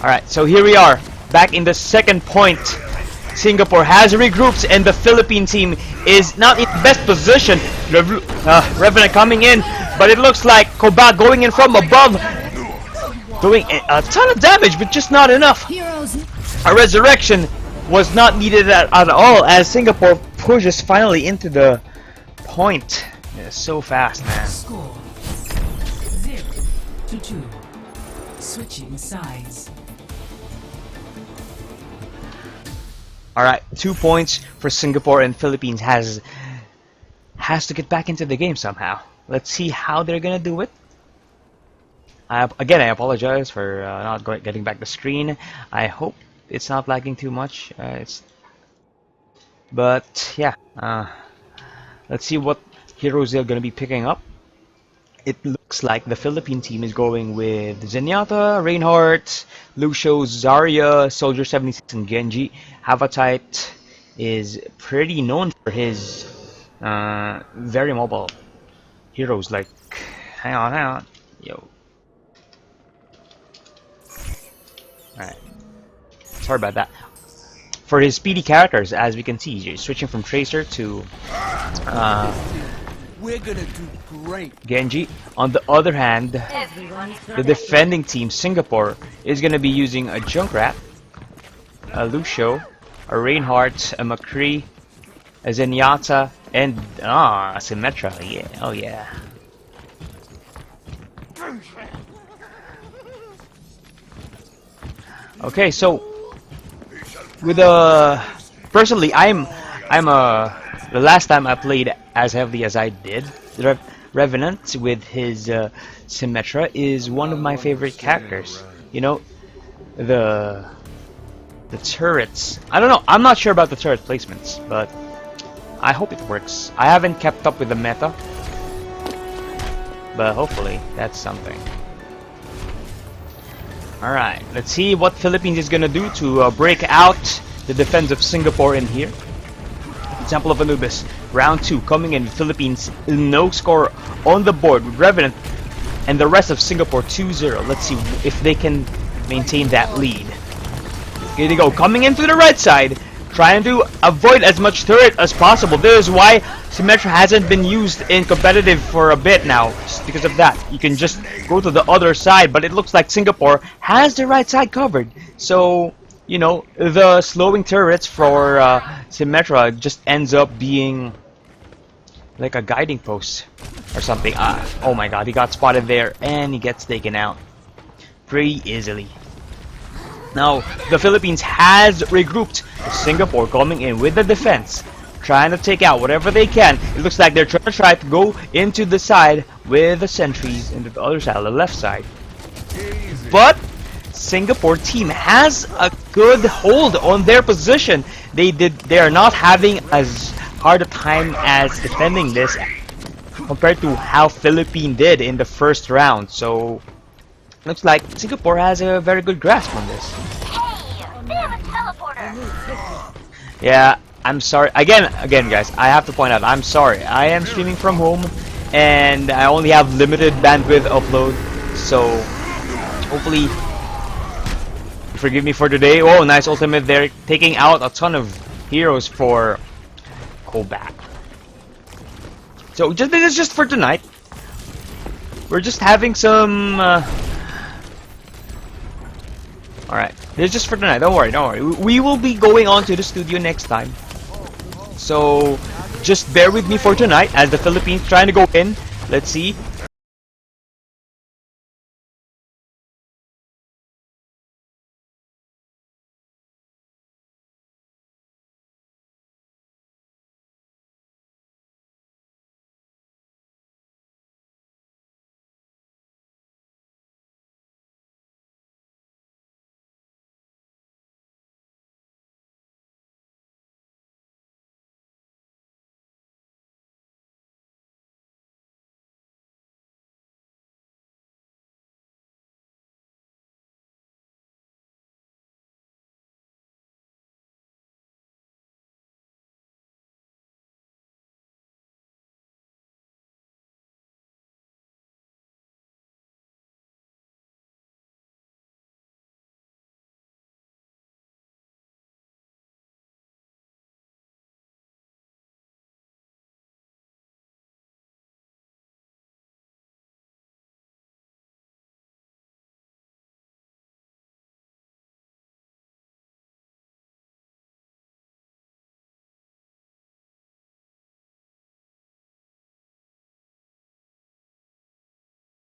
Alright, so here we are, back in the second point. Singapore has regrouped and the Philippine team is not in the best position. Revenant coming in, but it looks like Koba going in from above, doing a ton of damage, but just not enough. A resurrection was not needed at all as Singapore pushes finally into the point. Yeah, so fast, man. Score 0-2. Switching sides. Alright, 2 points for Singapore, and Philippines has to get back into the game somehow. Let's see how they're gonna do it. Again, I apologize for not getting back the screen. I hope it's not lagging too much. But yeah, let's see what heroes they're gonna be picking up. It looks like the Philippine team is going with Zenyatta, Reinhardt, Lucio, Zarya, Soldier 76, and Genji. Havatite is pretty known for his very mobile heroes like... Hang on. Yo. Alright. Sorry about that. For his speedy characters, as we can see, he's switching from Tracer to We're gonna do great. Genji. On the other hand, the defending team, Singapore, is going to be using a Junkrat, a Lucio, a Reinhardt, a McCree, a Zenyatta, and a Symmetra. Yeah, oh yeah. Okay, so with personally, the last time I played as heavily as I did, Revenant with his Symmetra is one of my favorite characters. You know, the turrets. I don't know. I'm not sure about the turret placements, but I hope it works. I haven't kept up with the meta, but hopefully that's something. Alright, let's see what Philippines is gonna do to break out the defense of Singapore in here. Temple of Anubis, round 2 coming in. Philippines, no score on the board with Revenant and the rest of Singapore 2-0. Let's see if they can maintain that lead. Here they go, coming in through the right side, trying to avoid as much turret as possible. This is why Symmetra hasn't been used in competitive for a bit now, just because of that. You can just go to the other side, but it looks like Singapore has the right side covered. So, you know, the slowing turrets for Symmetra just ends up being like a guiding post or something. Oh my god, he got spotted there and he gets taken out pretty easily. Now, the Philippines has regrouped. Singapore coming in with the defense, trying to take out whatever they can. It looks like they're trying to go into the side with the sentries into the other side, the left side. But Singapore team has a good hold on their position. They are not having as hard a time as defending this compared to how Philippines did in the first round. So looks like Singapore has a very good grasp on this. Yeah, I'm sorry. Again, guys, I have to point out, I'm sorry. I am streaming from home, and I only have limited bandwidth upload. So hopefully, forgive me for today. Oh, nice ultimate there, taking out a ton of heroes for Koba. So this is just for tonight. We're just having some. Alright, this is just for tonight. Don't worry. We will be going on to the studio next time. So just bear with me for tonight as the Philippines trying to go in. Let's see.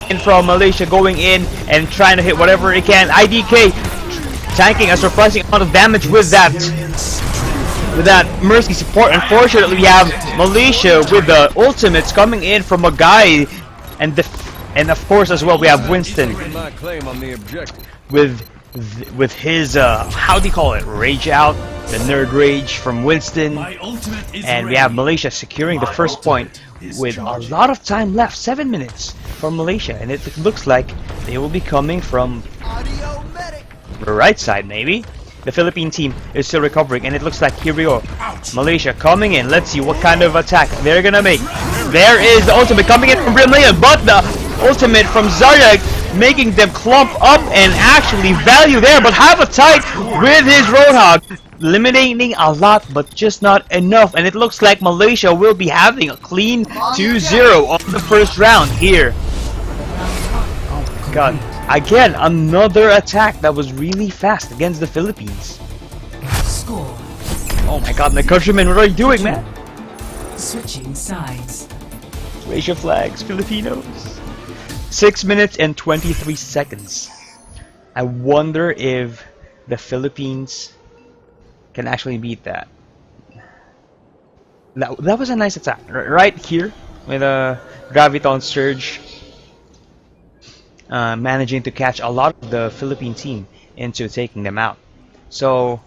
in from Malaysia, going in and trying to hit whatever it can. IDK tanking a surprising amount of damage with that Mercy support. Unfortunately, we have Malaysia with the ultimates coming in from a guy, and of course as well we have Winston with his how do you call it, rage out, the nerd rage from Winston, and we have Malaysia securing the first point with a lot of time left, 7 minutes for Malaysia, and it looks like they will be coming from the right side maybe. The Philippine team is still recovering, and it looks like here we go. Malaysia coming in. Let's see what kind of attack they're gonna make. There is the ultimate coming in from Brilliant, but the ultimate from Zarya making them clump up and actually value there, but have a tight with his Roadhog, eliminating a lot but just not enough, and it looks like Malaysia will be having a clean 2-0 on the first round here. Oh my god. Again, another attack that was really fast against the Philippines. Score. Oh my god, my countrymen, what are you doing, man? Switching sides. Raise your flags, Filipinos. 6 minutes and 23 seconds. I wonder if the Philippines can actually beat that. That was a nice attack. Right here, with a Graviton Surge. Managing to catch a lot of the Philippine team into taking them out. So,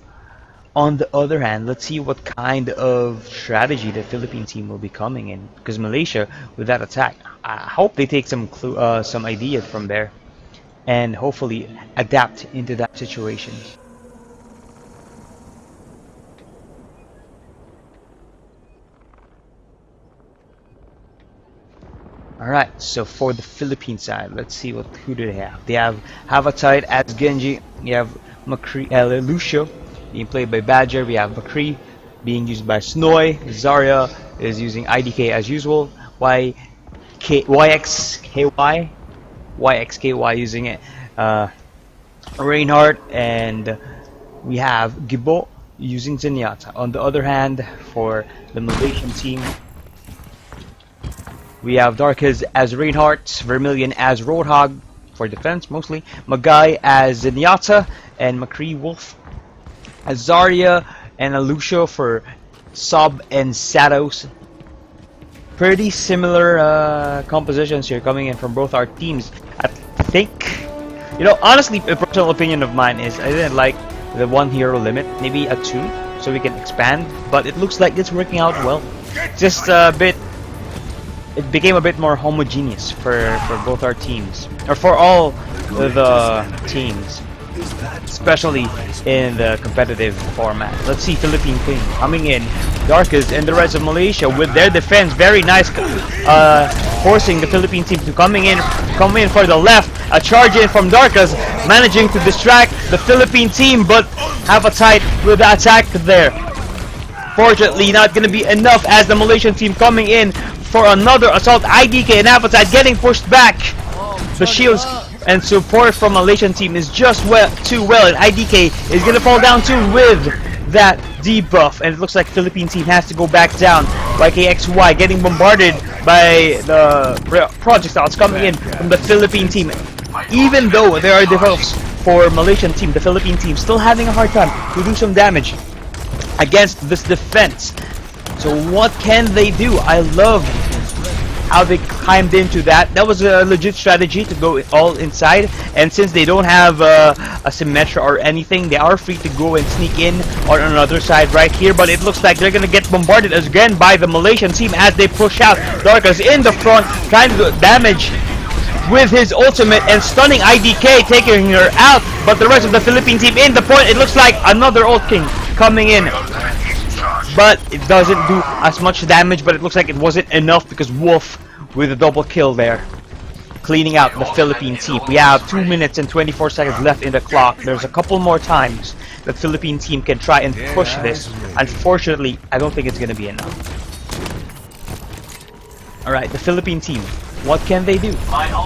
on the other hand, let's see what kind of strategy the Philippine team will be coming in. Because Malaysia, with that attack, I hope they take some ideas from there, and hopefully adapt into that situation. Alright, so for the Philippine side, let's see who do they have. They have Havatite as Genji. You have Lucio being played by Badger. We have McCree being used by Snoy. Zarya is using IDK as usual. YXKY using it. Reinhardt, and we have Gibo using Zenyatta. On the other hand, for the Malaysian team, we have Darkez as Reinhardt, Vermilion as Roadhog for defense mostly, Magai as Zenyatta, and McCree Wolf as Zarya, and Lucio for Sob and Sados. Pretty similar compositions here coming in from both our teams. I think, you know, honestly, a personal opinion of mine is I didn't like the 1 hero limit, maybe a 2, so we can expand, but it looks like it's working out well. Just a bit. It became a bit more homogeneous for both our teams, or for all the teams, especially in the competitive format. Let's see Philippine team coming in. Darkest and the rest of Malaysia with their defense, very nice, forcing the Philippine team to come in for the left. A charge in from Darkest, managing to distract the Philippine team, but have a tight with the attack there. Fortunately, not going to be enough as the Malaysian team coming in for another assault. IDK and Appetite getting pushed back. The shields and support from Malaysian team is just too well, and IDK is gonna fall down too with that debuff, and it looks like Philippine team has to go back down. YKXY getting bombarded by the projectiles coming in from the Philippine team. Even though there are debuffs for Malaysian team, the Philippine team still having a hard time to do some damage against this defense. So what can they do? I love how they climbed into that. That was a legit strategy to go all inside, and since they don't have a Symmetra or anything, they are free to go and sneak in on another side right here, but it looks like they're gonna get bombarded again by the Malaysian team as they push out. Darkus in the front, trying to do damage with his ultimate and stunning IDK, taking her out, but the rest of the Philippine team in the point. It looks like another Ult King coming in, but it doesn't do as much damage, but it looks like it wasn't enough because Wolf with a double kill there, cleaning out the Philippine team. We have 2 minutes and 24 seconds left in the clock. There's a couple more times the Philippine team can try and push this. Unfortunately, I don't think it's going to be enough. Alright, the Philippine team, what can they do?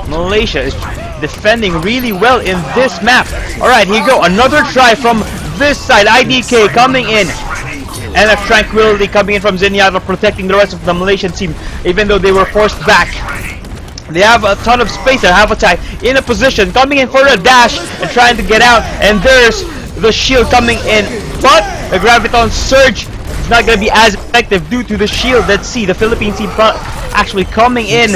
Malaysia is defending really well in this map. Alright, here you go. Another try from this side. IDK coming in. And a Tranquility coming in from Zenyatta, protecting the rest of the Malaysian team, even though they were forced back They have a ton of space there. Habitat in a position, coming in for a dash and trying to get out. And there's the shield coming in, but the Graviton Surge is not going to be as effective due to the shield. Let's see the Philippine team actually coming in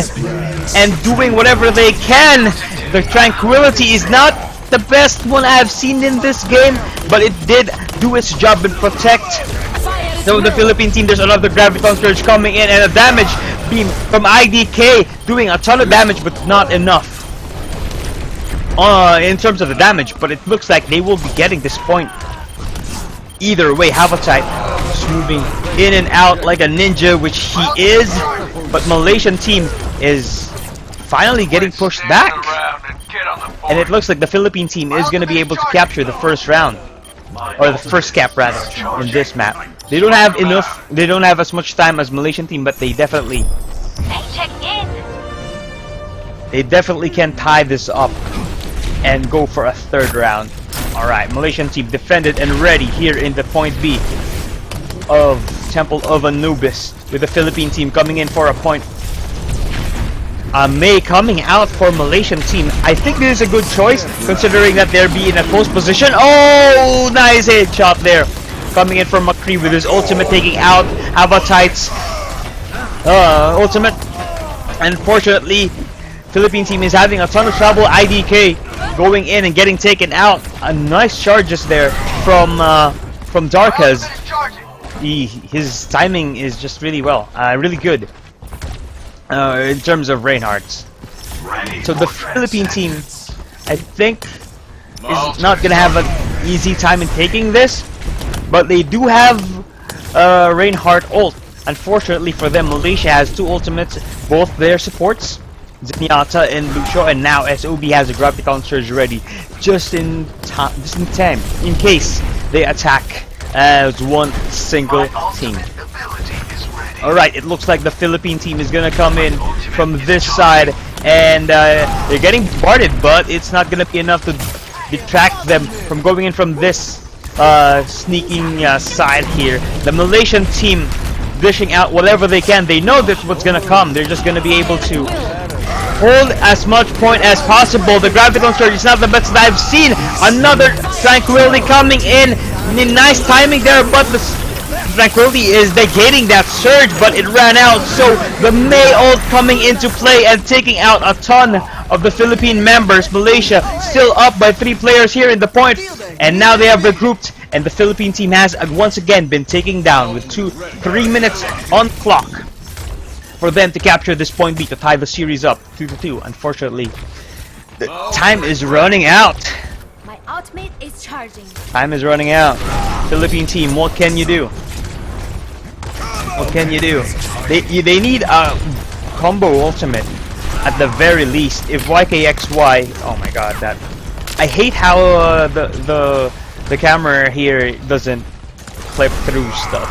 and doing whatever they can. The Tranquility is not the best one I've seen in this game, but it did do its job and protect. So the Philippine team, there's another Graviton Surge coming in, and a damage beam from IDK doing a ton of damage, but not enough in terms of the damage. But it looks like they will be getting this point either way. Habitat just moving in and out like a ninja, which he is, but Malaysian team is finally getting pushed back, and it looks like the Philippine team is going to be able to capture the first round, or the first cap rather, in this map. They don't have enough, they don't have as much time as Malaysian team, but they definitely can tie this up and go for a third round. Alright, Malaysian team defended and ready here in the point B of Temple of Anubis, with the Philippine team coming in for a point. May coming out for Malaysian team. I think this is a good choice considering that they'll be in a close position. Oh, nice headshot there. Coming in from McCree with his ultimate, taking out Habitat's ultimate. Unfortunately, Philippine team is having a ton of trouble. IDK going in and getting taken out. A nice charges there from Darkaz. His timing is just really really good in terms of Reinhardt's. So the Philippine team, I think, is not gonna have an easy time in taking this, but they do have Reinhardt ult. Unfortunately for them, Malaysia has two ultimates, both their supports, Zenyatta and Lucio, and now SOB has a Graviton Surge ready just in time in case they attack as one single team. Alright, it looks like the Philippine team is gonna come in from this side, and they're getting bombarded, but it's not gonna be enough to detract them from going in from this sneaking side here. The Malaysian team dishing out whatever they can. They know that's what's gonna come. They're just gonna be able to hold as much point as possible. The Graviton Surge is not the best that I've seen. Another Tranquility coming in. Nice timing there, but the Tranquility is negating that surge, but it ran out. So the May ult coming into play and taking out a ton of the Philippine members. Malaysia still up by 3 players here in the point, and now they have regrouped, and the Philippine team has once again been taken down with 3 minutes on the clock for them to capture this point B to tie the series up 2-2. Unfortunately, the time is running out. My ultimate is charging. Time is running out. Philippine team, what can you do? What can you do? They need a combo ultimate at the very least. If YKXY, oh my god, that I hate how the camera here doesn't clip through stuff.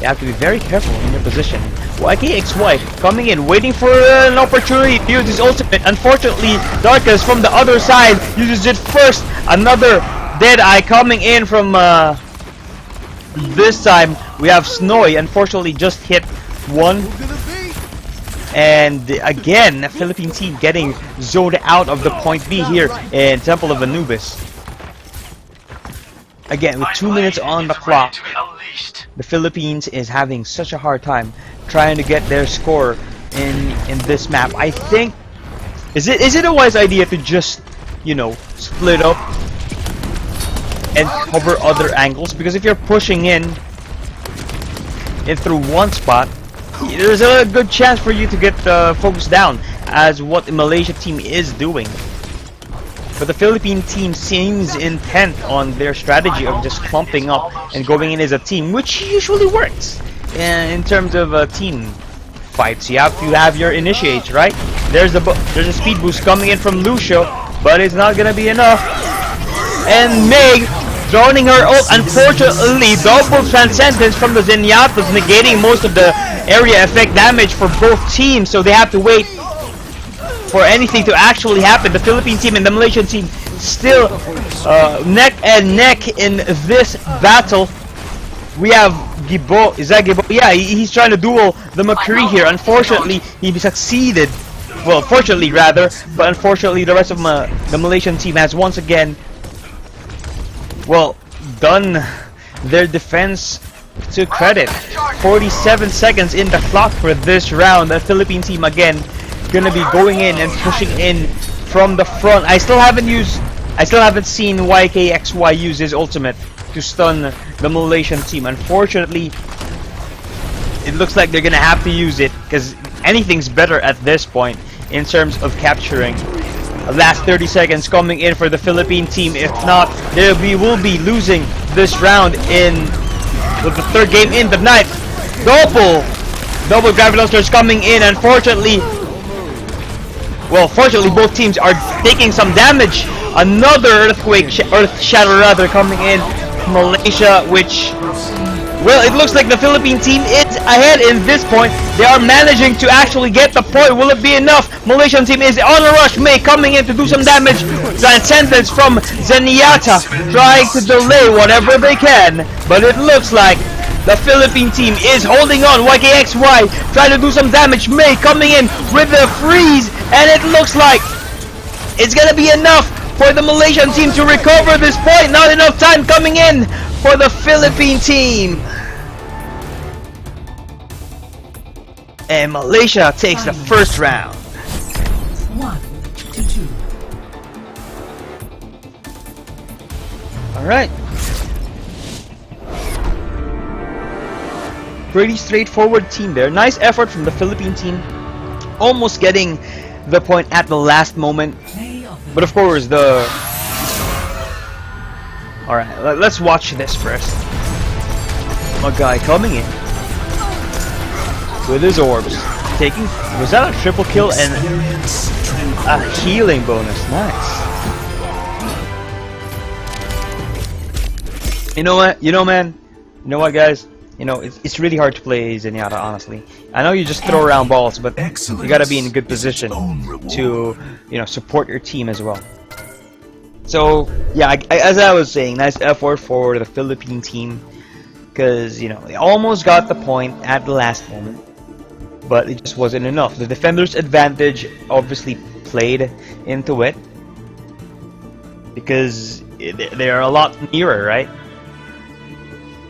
You have to be very careful in your position. YKXY coming in, waiting for an opportunity to use his ultimate. Unfortunately, Darkaz from the other side uses it first. Another Deadeye coming in from this time. We have Snowy, unfortunately just hit one. And again, the Philippine team getting zoned out of the point B here in Temple of Anubis. Again, with 2 minutes on the clock, the Philippines is having such a hard time trying to get their score in this map. I think, is it a wise idea to just, you know, split up and cover other angles? Because if you're pushing in through one spot, there's a good chance for you to get focused down, as what the Malaysia team is doing. But the Philippine team seems intent on their strategy of just clumping up and going in as a team, which usually works in terms of team fights. You have to have your initiates, right? There's a speed boost coming in from Lucio, but it's not gonna be enough. And Meg droning her ult, unfortunately double transcendence from the Zenyatta, negating most of the area effect damage for both teams, so they have to wait for anything to actually happen. The Philippine team and the Malaysian team still neck and neck in this battle. We have Gibo. Is that Gibo? Yeah, he's trying to duel the McCree here. Unfortunately, he succeeded Well, fortunately rather, but unfortunately the rest of the Malaysian team has once again, well, done their defense to credit. 47 seconds in the clock for this round. The Philippine team again gonna be going in and pushing in from the front. I still haven't seen YKXY use his ultimate to stun the Malaysian team. Unfortunately, it looks like they're gonna have to use it because anything's better at this point in terms of capturing. Last 30 seconds coming in for the Philippine team. If not, we will be losing this round in the third game in the night. Double gravity thrusters coming in. Unfortunately, well, fortunately both teams are taking some damage. Another earth shatter rather coming in from Malaysia, which, well, it looks like the Philippine team is ahead in this point. They are managing to actually get the point. Will it be enough? Malaysian team is on a rush. May coming in to do some damage. Transcendence from Zenyatta trying to delay whatever they can. But it looks like the Philippine team is holding on. YKXY trying to do some damage. May coming in with the freeze. And it looks like it's going to be enough for the Malaysian team to recover this point. Not enough time coming in for the Philippine team. And Malaysia takes the first round. 1-2. Alright. Pretty straightforward team there. Nice effort from the Philippine team. Almost getting the point at the last moment. But of course, Alright, let's watch this first. My guy coming in with his orbs. Was that a triple kill and a healing bonus? Nice. You know what? Man? You know what, guys? You know, it's really hard to play Zenyatta, honestly. I know you just throw around balls, but you gotta be in a good position to, you know, support your team as well. So, yeah, as I was saying, nice effort for the Philippine team. Because, you know, they almost got the point at the last moment. But it just wasn't enough. The defender's advantage obviously played into it. Because they are a lot nearer, right?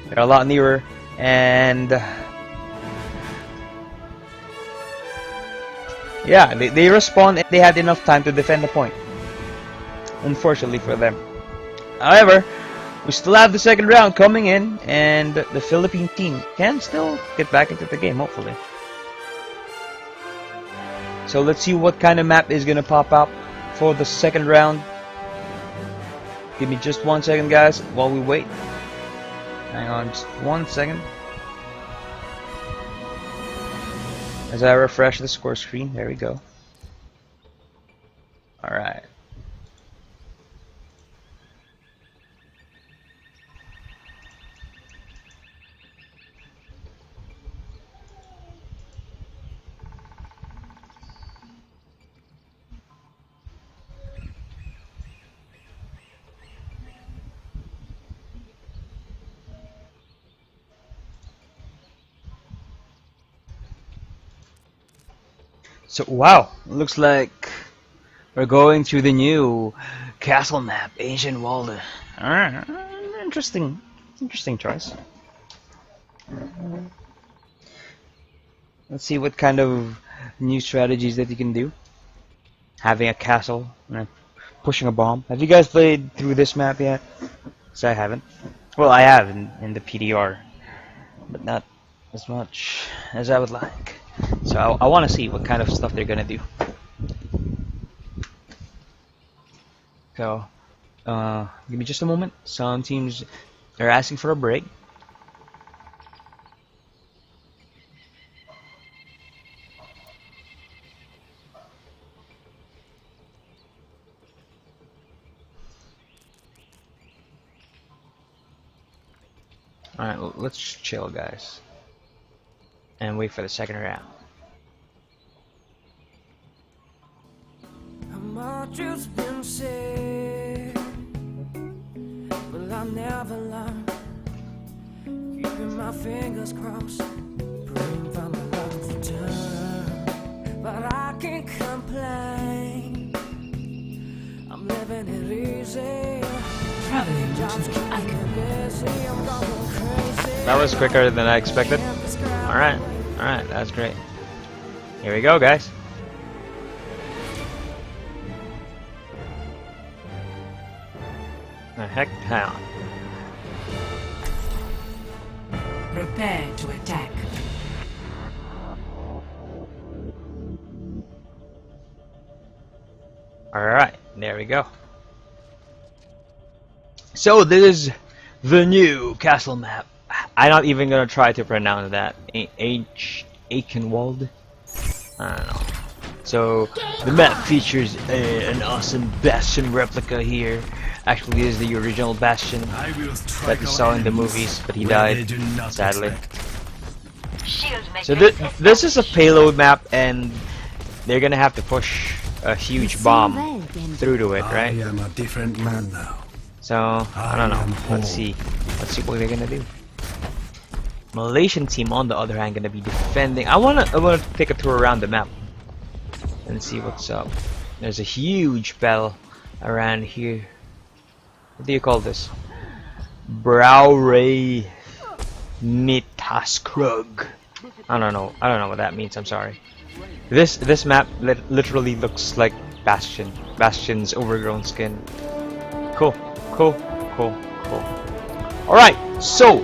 They're a lot nearer. And yeah, they respond and they had enough time to defend the point. Unfortunately for them. However, we still have the second round coming in, and the Philippine team can still get back into the game, hopefully. So let's see what kind of map is gonna pop up for the second round. Give me just 1 second, guys, while we wait. Hang on just 1 second. As I refresh the score screen, there we go. Alright. So wow, looks like we're going to the new castle map, Eichenwalde. Alright, interesting choice. Let's see what kind of new strategies that you can do. Having a castle and pushing a bomb. Have you guys played through this map yet? Because I haven't. Well, I have in the PDR, but not as much as I would like. So I want to see what kind of stuff they're gonna do. So, give me just a moment. Some teams are asking for a break. Alright, well, let's chill, guys. And wait for the second round. Much has been said, but I never learned. Keeping my fingers crossed, praying for my love to turn. But I can't complain. I'm living it easy. Traveling to Eichenwalde. Busy, I'm going crazy. That was quicker than I expected. Alright, that's great. Here we go, guys. The heck town. Prepare to attack. Alright, there we go. So this is the new castle map. I'm not even gonna try to pronounce that. Eichenwalde? I don't know. So the map features an awesome Bastion replica here. Actually, this is the original Bastion that we saw in the movies, but he died, sadly. So this is a payload map, and they're gonna have to push a huge bomb through to it, right? I am a different man now. So I don't know. Let's see what they're gonna do. Malaysian team, on the other hand, gonna be defending. I wanna take a tour around the map and see what's up. There's a huge battle around here. What do you call this? Brouwerij Mitaskrug. I don't know what that means. I'm sorry. This map literally looks like Bastion's overgrown skin. Cool. Alright, so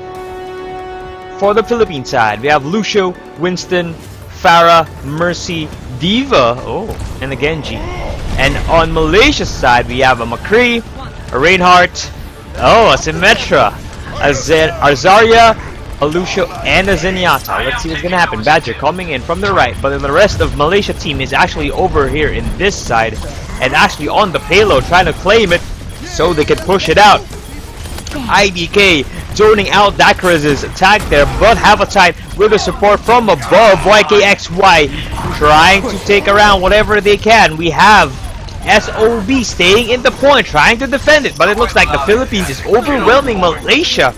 for the Philippine side, we have Lucio, Winston, Farah, Mercy, Diva, and a Genji. And on Malaysia's side, we have a McCree, a Reinhardt, a Symmetra, a Arzaria, a Lucio, and a Zenyatta. Let's see what's gonna happen. Badger coming in from the right, but then the rest of Malaysia team is actually over here in this side, and actually on the payload, trying to claim it so they can push it out. IDK zoning out Dakraz's attack there, but Havatite with the support from above. YKXY trying to take around whatever they can. We have SOB staying in the point, trying to defend it, but it looks like the Philippines is overwhelming Malaysia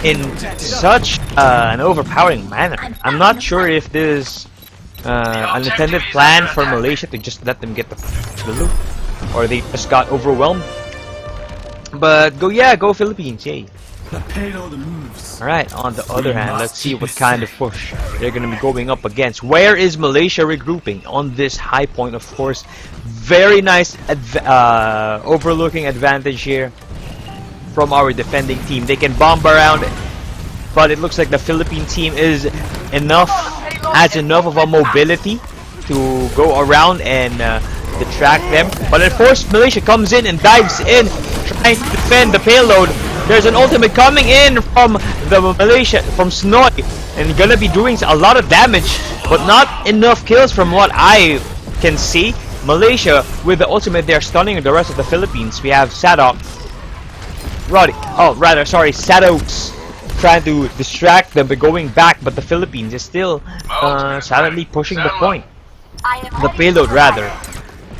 in such an overpowering manner. I'm not sure if this is an intended plan for Malaysia to just let them get the loot, or they just got overwhelmed. But go Philippines, yay. The payload moves. Alright, on the other hand, let's see what kind of push they're going to be going up against. Where is Malaysia regrouping? On this high point, of course. Very nice overlooking advantage here from our defending team. They can bomb around, but it looks like the Philippine team has enough of a mobility to go around and detract them. But of course, Malaysia comes in and dives in, trying to defend the payload. There's an ultimate coming in from from Snoy, and gonna be doing a lot of damage, but not enough kills from what I can see. Malaysia with the ultimate, they're stunning the rest of the Philippines. We have Sadox trying to distract them by going back, but the Philippines is still silently pushing the point. The payload rather.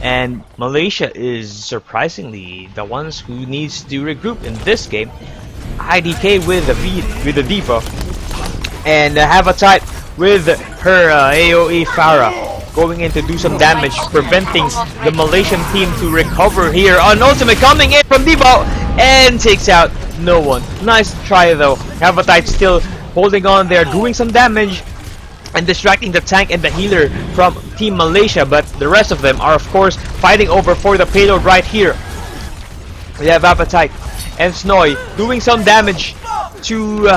And Malaysia is surprisingly the ones who needs to regroup in this game. IDK with the Diva, and Havatite with her AOE Farah going in to do some damage, preventing the Malaysian team to recover here. An ultimate coming in from Diva and takes out no one. Nice try though. Havatite still holding on there, doing some damage and distracting the tank and the healer from Team Malaysia, but the rest of them are of course fighting over for the payload right here. We have Appetite and Snoy doing some damage to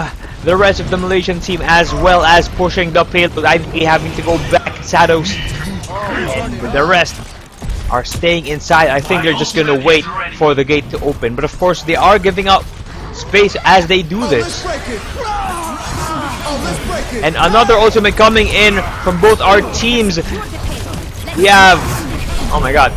the rest of the Malaysian team, as well as pushing the payload. IDK having to go back. Shadows and the rest are staying inside. I think they're just gonna wait for the gate to open, but of course they are giving up space as they do this. And another ultimate coming in from both our teams. We have, oh my god,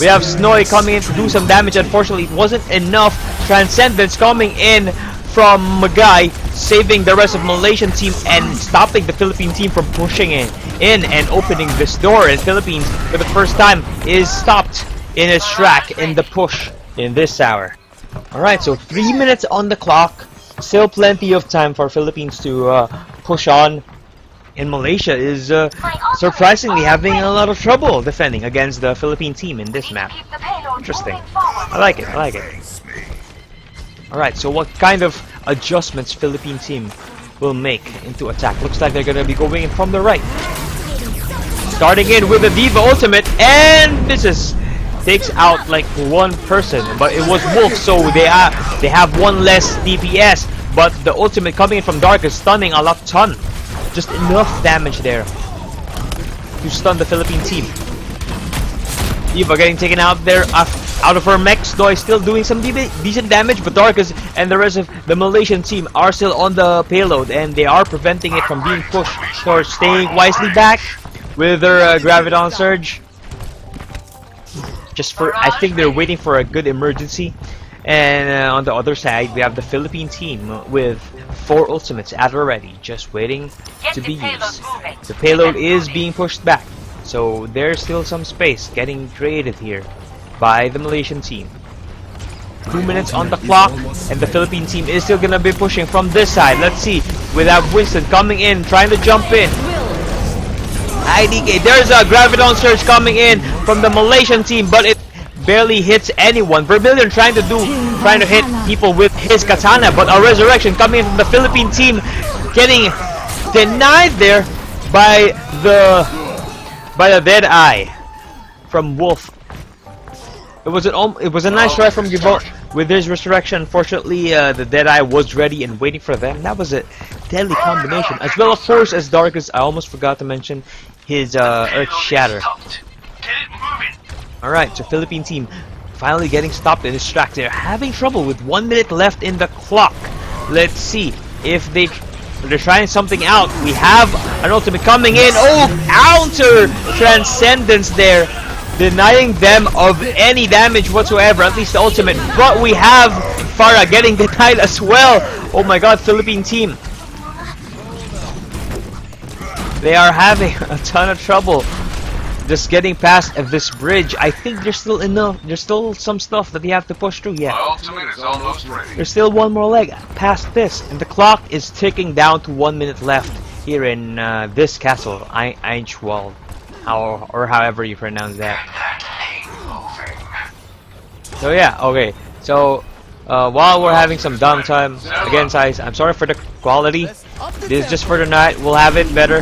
we have Snoy coming in to do some damage. Unfortunately, it wasn't enough. Transcendence coming in from Magay, saving the rest of Malaysian team and stopping the Philippine team from pushing in and opening this door. And Philippines, for the first time, is stopped in its track in the push in this hour. Alright, so 3 minutes on the clock. Still plenty of time for Philippines to push on. in Malaysia is surprisingly having a lot of trouble defending against the Philippine team in this map. Interesting. I like it. I like it. Alright, so what kind of adjustments Philippine team will make into attack? Looks like they're gonna be going in from the right. Starting in with the Diva ultimate, and this is takes out like one person, but it was Wolf, so they have one less DPS. But the ultimate coming in from Dark is stunning a ton. Just enough damage there to stun the Philippine team. Diva getting taken out there out of her mechs, though still doing some decent damage, but Darkus and the rest of the Malaysian team are still on the payload, and they are preventing it from being pushed. So staying wisely back with their Graviton Surge. Just for, I think they're waiting for a good emergency. And on the other side, we have the Philippine team with 4 ultimates at the ready, just waiting to be used. The payload is being pushed back, so there's still some space getting created here by the Malaysian team. 2 minutes on the clock, and the Philippine team is still gonna be pushing from this side. Let's see, we have Winston coming in, trying to jump in. IDK, there's a Graviton Surge coming in from the Malaysian team, but it barely hits anyone. Vermilion trying to hit people with his katana, but a resurrection coming in from the Philippine team, getting denied there by the dead eye from Wolf. It was a nice try from Givot with his resurrection. Unfortunately, the dead eye was ready and waiting for them. That was a deadly combination, as well of course as Darkus. I almost forgot to mention his Earth Shatter. Alright, so Philippine team finally getting stopped and distracted. They're having trouble with 1 minute left in the clock. Let's see if they're trying something out. We have an ultimate coming in. Oh, counter transcendence there, denying them of any damage whatsoever, at least the ultimate. But we have Farah getting denied as well. Oh my god, Philippine team. They are having a ton of trouble just getting past this bridge. I think there's still some stuff that they have to push through. Yeah, there's still one more leg past this, and the clock is ticking down to 1 minute left here in this castle, Eichenwalde, or however you pronounce that. So yeah, okay. So while we're having some downtime, again, guys, I'm sorry for the quality. This is just for tonight. We'll have it better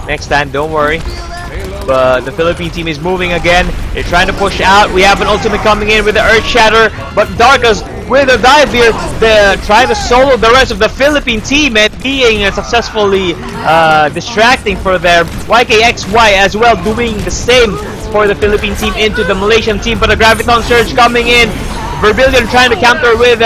next time. Don't worry. But the Philippine team is moving again. They're trying to push out. We have an ultimate coming in with the Earth Shatter, but Darkus with a dive here, they're trying to solo the rest of the Philippine team and being successfully distracting for their YKXY as well, doing the same for the Philippine team into the Malaysian team. But a Graviton Surge coming in. Vermilion trying to counter with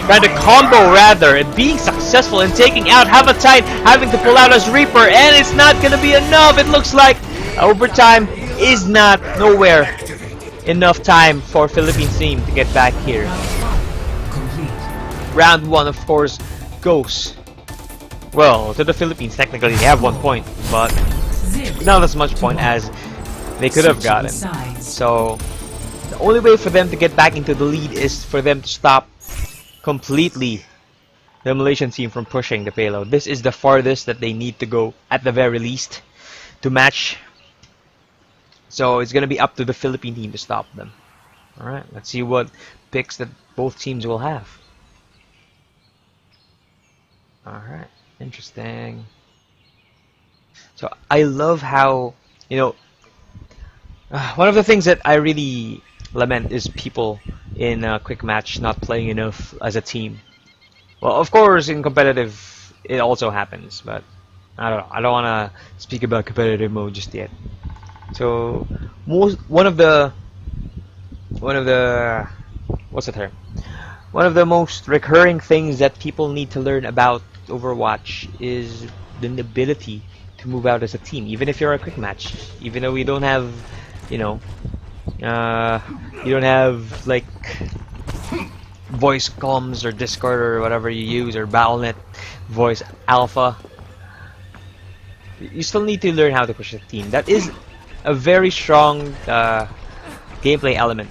trying to combo rather, and being successful in taking out Havatite, having to pull out as Reaper, and it's not gonna be enough. It looks like overtime is nowhere enough time for Philippine team to get back here. Round 1, of course, goes well to the Philippines. Technically they have 1 point, but not as much point as they could have gotten. So the only way for them to get back into the lead is for them to stop completely the Malaysian team from pushing the payload. This is the farthest that they need to go at the very least to match. So it's gonna be up to the Philippine team to stop them. Alright, let's see what picks that both teams will have. Alright, interesting. So I love how, you know, one of the things that I really lament is people in a quick match not playing enough as a team. Well, of course, in competitive, it also happens, but I don't know. I don't want to speak about competitive mode just yet. So, one of the what's the term? One of the most recurring things that people need to learn about Overwatch is the ability to move out as a team, even if you're a quick match. Even though we don't have, you know, you don't have like voice comms or Discord or whatever you use, or Battle.net voice alpha. You still need to learn how to push a team. That is a very strong gameplay element,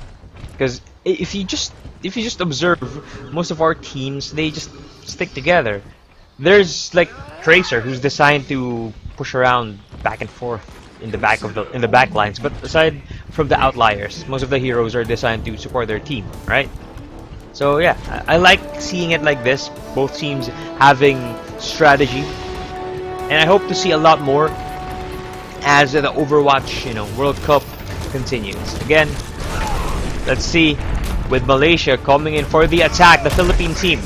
because if you just observe most of our teams, they just stick together. there's like Tracer, who's designed to push around back and forth in the back lines. But aside from the outliers, most of the heroes are designed to support their team, right? So yeah, I like seeing it like this. Both teams having strategy, and I hope to see a lot more as the Overwatch, World Cup continues. Again, let's see. With Malaysia coming in for the attack, the Philippine team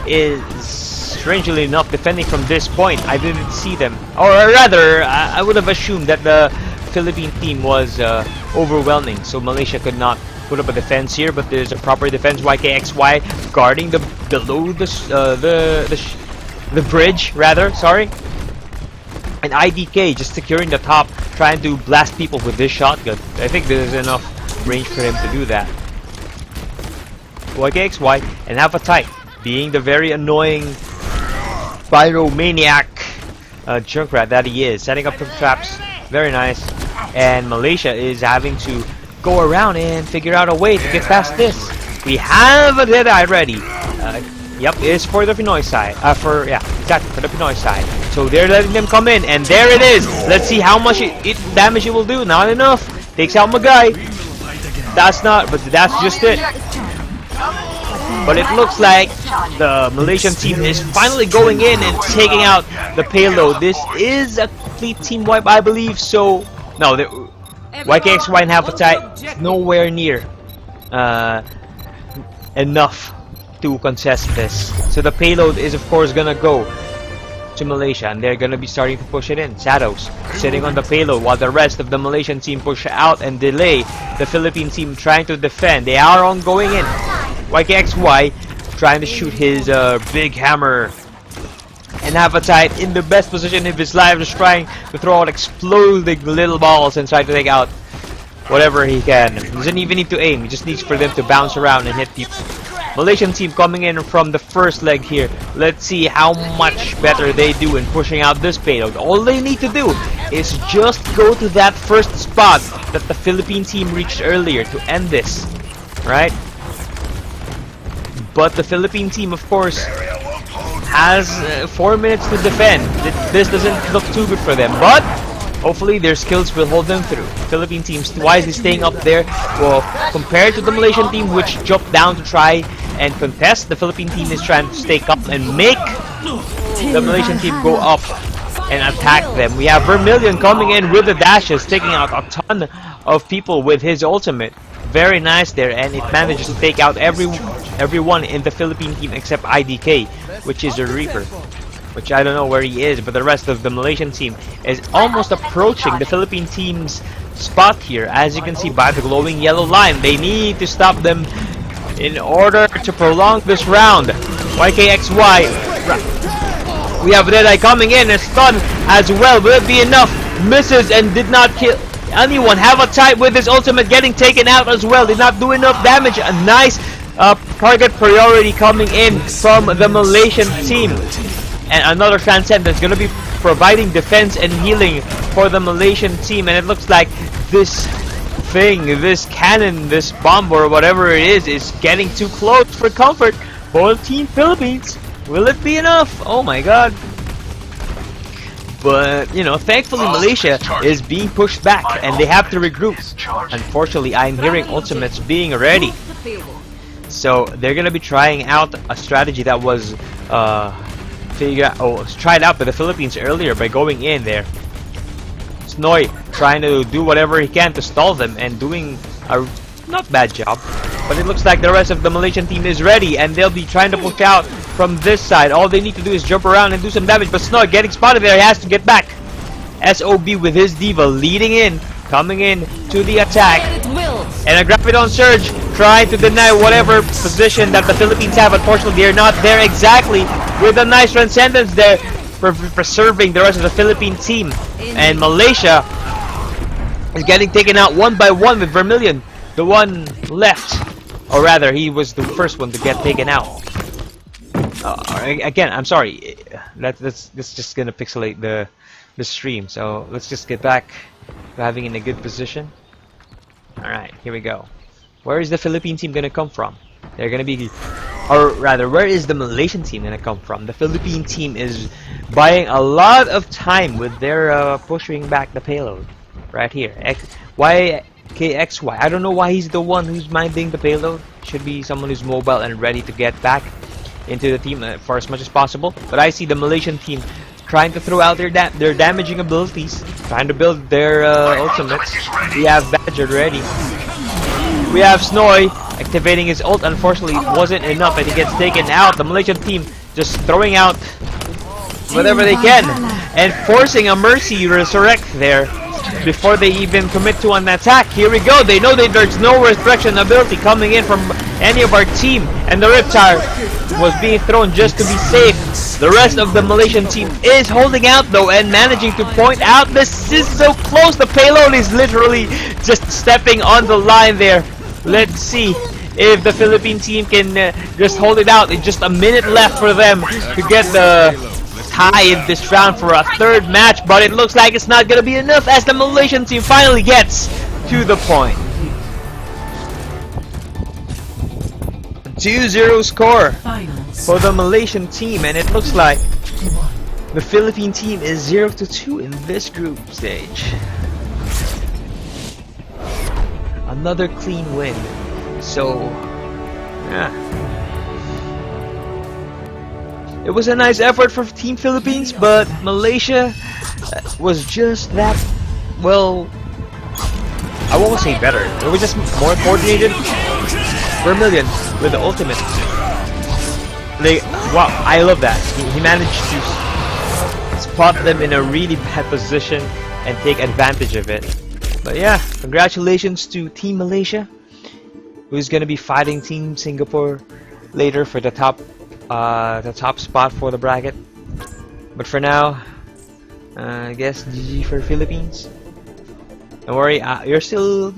is strangely enough defending from this point. I didn't see them, or rather, I would have assumed that the Philippine team was overwhelming, so Malaysia could not put up a defense here. But there's a proper defense. YKXY guarding below the bridge, rather. Sorry. And IDK just securing the top, trying to blast people with this shotgun. I think there's enough range for him to do that. YKXY and Appetite being the very annoying pyromaniac Junkrat that he is, setting up some traps. Very nice. And Malaysia is having to go around and figure out a way to get past this. We have a Deadeye ready. Yep, it's for the Pinoy side. For the Pinoy side. So they're letting them come in, and there it is. Let's see how much damage it will do. Not enough. Takes out my guy. That's just it. But it looks like the Malaysian team is finally going in and taking out the Payload. This is a complete team wipe, I believe. So no, YKXY and Appetite nowhere near enough to contest this. So the Payload is of course gonna go to Malaysia, and they're gonna be starting to push it in. Shadows sitting on the Payload while the rest of the Malaysian team push out and delay the Philippine team trying to defend. They are on going in. YKXY trying to shoot his big hammer, and Appetite in the best position of his life, just trying to throw out exploding little balls and try to take out whatever he can. He doesn't even need to aim, he just needs for them to bounce around and hit people. Malaysian team coming in from the first leg here. Let's see how much better they do in pushing out this Payload. All they need to do is just go to that first spot that the Philippine team reached earlier to end this, right? But the Philippine team, of course, has 4 minutes to defend. This doesn't look too good for them, but hopefully their skills will hold them through. Philippine team's wisely staying up there. Well, compared to the Malaysian team, which jumped down to try and contest, the Philippine team is trying to stay up and make the Malaysian team go up and attack them. We have Vermilion coming in with the dashes, taking out a ton of people with his ultimate. Very nice there, and it manages to take out everyone in the Philippine team except IDK, which is a Reaper, which I don't know where he is. But the rest of the Malaysian team is almost approaching the Philippine team's spot here, as you can see by the glowing yellow line. They need to stop them in order to prolong this round. YKXY, we have Deadeye coming in and stun as well. Will it be enough? Misses and did not kill anyone. Appetite with his ultimate getting taken out as well. Did not do enough damage. A nice target priority coming in from the Malaysian team. And another Transcendence going to be providing defense and healing for the Malaysian team. And it looks like this thing, this cannon, this bomb or whatever it is getting too close for comfort for Team Philippines. Will it be enough? Oh my god. But, thankfully Malaysia is being pushed back and they have to regroup. Unfortunately, I'm hearing ultimates being ready. So they're going to be trying out a strategy that was tried out by the Philippines earlier by going in there. Snoy trying to do whatever he can to stall them and doing a not bad job. But it looks like the rest of the Malaysian team is ready and they'll be trying to push out from this side. All they need to do is jump around and do some damage. But Snoy getting spotted there, he has to get back. SOB with his diva leading in, coming in to the attack. And a Gravidon Surge trying to deny whatever position that the Philippines have. Unfortunately, they're not there exactly, with a nice Transcendence there preserving the rest of the Philippine team. And Malaysia is getting taken out one by one with Vermilion, the one left. Or rather, he was the first one to get taken out. Again, I'm sorry. That's just gonna pixelate the stream. So let's just get back to having in a good position. Alright, here we go. Where is the Philippine team gonna come from? They're gonna be or rather, where is the Malaysian team gonna come from? The Philippine team is buying a lot of time with their pushing back the payload right here. YKXY. I don't know why he's the one who's minding the payload. Should be someone who's mobile and ready to get back into the team for as much as possible. But I see the Malaysian team trying to throw out their damaging abilities, trying to build their ultimates. We have Badger ready. We have Snoy activating his ult. Unfortunately, it wasn't enough and he gets taken out. The Malaysian team just throwing out whatever they can and forcing a Mercy resurrect there before they even commit to an attack. Here we go. They know that there's no resurrection ability coming in from any of our team, and the Riptide was being thrown just to be safe. The rest of the Malaysian team is holding out though and managing to point out this is so close. The payload is literally just stepping on the line there. Let's see if the Philippine team can just hold it out. It's just a minute left for them to get the tie in this round for a third match, but it looks like it's not gonna be enough as the Malaysian team finally gets to the point. 2-0 score for the Malaysian team, and it looks like the Philippine team is 0-2 in this group stage. Another clean win. So, yeah. It was a nice effort for Team Philippines, but Malaysia was just that, well, I won't say better. It was just more coordinated. Vermilion with the ultimate. Wow, I love that. He managed to spot them in a really bad position and take advantage of it. But yeah, congratulations to Team Malaysia, who's gonna be fighting Team Singapore later for the top spot for the bracket. But for now, I guess GG for Philippines. Don't worry, you're still